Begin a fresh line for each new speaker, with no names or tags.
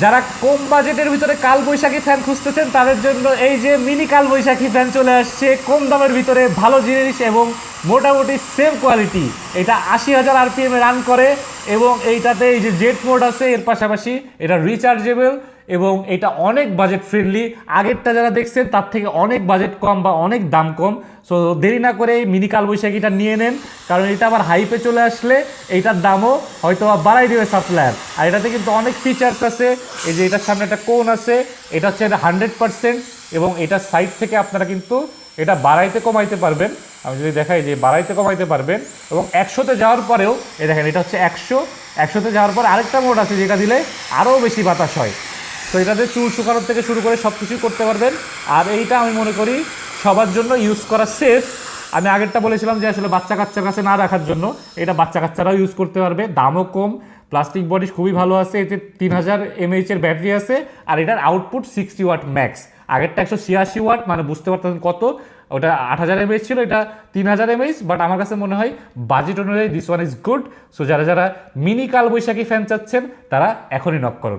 যারা কম বাজেটের ভিতরে কালবৈশাখী ফ্যান খুঁজতেছেন তাদের জন্য এই যে মিনি কালবৈশাখী ফ্যান চলে আসছে কম দামের ভিতরে, ভালো জিনিস এবং মোটামুটি সেম কোয়ালিটি। এটা 80,000 RPM রান করে এবং এইটাতে এই যে জেট মোড আছে, এর পাশাপাশি এটা রিচার্জেবল এবং এটা অনেক বাজেট ফ্রেন্ডলি। আগেরটা যারা দেখছেন তার থেকে অনেক বাজেট কম বা অনেক দাম কম। সো দেরি না করে এই মিনি কালবৈশাখীটা নিয়ে নেন, কারণ এটা আবার হাইপে চলে আসলে এইটার দামও হয়তো বাড়াই দেবে সাপ্লায়ার। আর এটাতে কিন্তু অনেক ফিচার্স আছে। এই যে এটার সামনে একটা কোন আছে, এটা হচ্ছে 100% এবং এটার সাইড থেকে আপনারা কিন্তু এটা বাড়াইতে কমাইতে পারবেন। আমি যদি দেখাই যে বাড়াইতে কমাইতে পারবেন এবং 100তে যাওয়ার পরেও এই দেখেন এটা হচ্ছে 100তে যাওয়ার পর আরেকটা মোড আছে যেটা দিলে আরও বেশি বাতাস হয়। তো এটাতে চুল শুকানোর থেকে শুরু করে সব কিছুই করতে পারবেন। আর এইটা আমি মনে করি সবার জন্য ইউজ করা সেফ। আমি আগেরটা বলেছিলাম যে আসলে বাচ্চা কাচ্চার কাছে না রাখার জন্য, এটা বাচ্চা কাচ্চারাও ইউজ করতে পারবে, দামও কম, প্লাস্টিক বডি খুবই ভালো আছে, এতে 3000 mAh এর ব্যাটারি আছে আর এটার আউটপুট 60 ওয়াট ম্যাক্স। আগেরটা 186 ওয়াট, মানে বুঝতে পারতেন কত, ওটা 8000 mAh ছিল, এটা 3000 mAh। বাট আমার কাছে মনে হয় বাজেট অনুযায়ী this one is good. So যারা যারা মিনি কালবৈশাখী ফ্যান চাচ্ছেন তারা এখনই নক করুন।